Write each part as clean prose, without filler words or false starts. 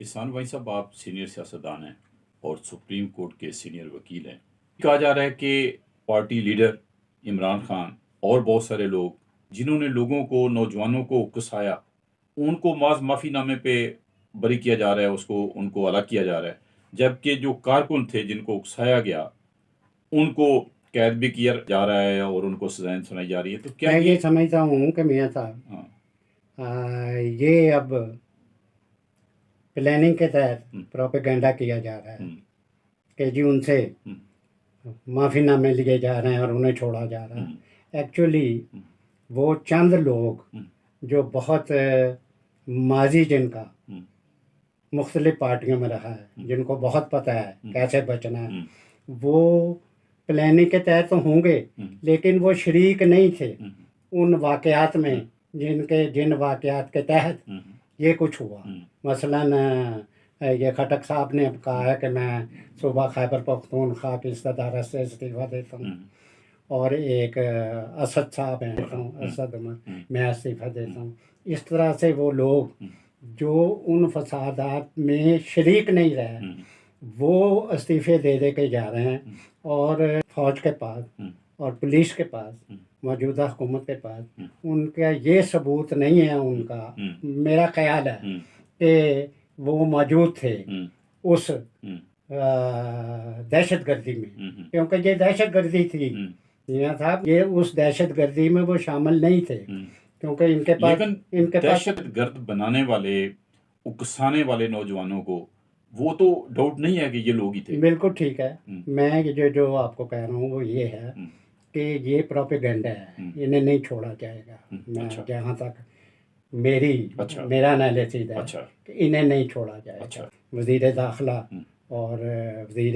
इहसान वही साहब, आप सीनियर सियासतदान हैं और सुप्रीम कोर्ट के सीनियर वकील हैं। कहा जा रहा है कि पार्टी लीडर इमरान खान और बहुत सारे लोग जिन्होंने लोगों को, नौजवानों को उकसाया, उनको माफीनामे पे बरी किया जा रहा है, उसको उनको अलग किया जा रहा है, जबकि जो कारकुन थे जिनको उकसाया गया उनको कैद भी किया जा रहा है और उनको सजाएं सुनाई जा रही है। तो क्या मैं ये समझता हूँ कि मियाँ साहब, हाँ, ये अब प्लानिंग के तहत हम्म, प्रोपेगेंडा किया जा रहा है हम्म, कि जी उनसे हम्म, माफ़ीनामे लिए जा रहे हैं और उन्हें छोड़ा जा रहा हम्म, है। एक्चुअली हम्म, वो चंद लोग हम्म, जो बहुत माजी जिनका हम्म, मुख्तलिफ पार्टियों में रहा है, जिनको बहुत पता है हम्म, कैसे बचना है, हम्म, वो प्लानिंग के तहत तो होंगे, हम्म, लेकिन वो शरीक नहीं थे हम्म, उन वाक़यात में जिन वाक़यात के तहत हम्म, ये कुछ हुआ। मसलन ये खटक साहब ने अब कहा है कि मैं सूबा खैबर पख्तूनख्वा की सदारत से इस्तीफ़ा देता हूँ, और एक असद साहब हैं, असद उमर, मैं इस्तीफ़ा देता हूँ। इस तरह से वो लोग जो उन फसादात में शरीक नहीं रहे, वो इस्तीफ़े दे दे के जा रहे हैं, और फ़ौज के पास और पुलिस के पास, मौजूदा हुकूमत के पास उनका ये सबूत नहीं है। उनका मेरा ख्याल है कि वो मौजूद थे उस दहशत गर्दी में, क्योंकि ये दहशत गर्दी थी मियां साहब, ये उस दहशत गर्दी में वो शामिल नहीं थे, क्योंकि लेकिन इनके पास दहशत गर्द बनाने वाले, उकसाने वाले नौजवानों को, वो तो डाउट नहीं है कि ये लोग ही थे। बिल्कुल ठीक है। मैं जो जो आपको कह रहा हूँ वो ये है कि ये प्रोपेगेंडा है, इन्हें नहीं छोड़ा जाएगा। मैं अच्छा, जहाँ तक अच्छा, मेरा एनालिसिस है अच्छा, कि इन्हें नहीं छोड़ा जाएगा। अच्छा, वज़ीर दाखिला और वज़ीर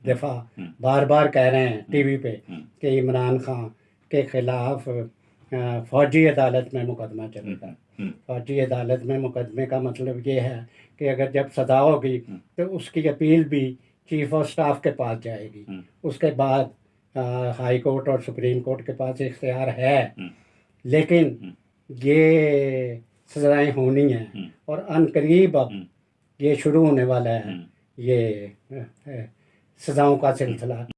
दिफा बार बार कह रहे हैं टीवी पे कि इमरान खान के ख़िलाफ़ फ़ौजी अदालत में मुकदमा चलेगा। फ़ौजी अदालत में मुकदमे का मतलब ये है कि अगर जब सज़ा होगी तो उसकी अपील भी चीफ़ ऑफ स्टाफ के पास जाएगी। उसके बाद हाई कोर्ट और सुप्रीम कोर्ट के पास इख्तियार है, लेकिन ये सज़ाएँ होनी हैं और अनकरीब अब ये शुरू होने वाला है, ये सज़ाओं का सिलसिला।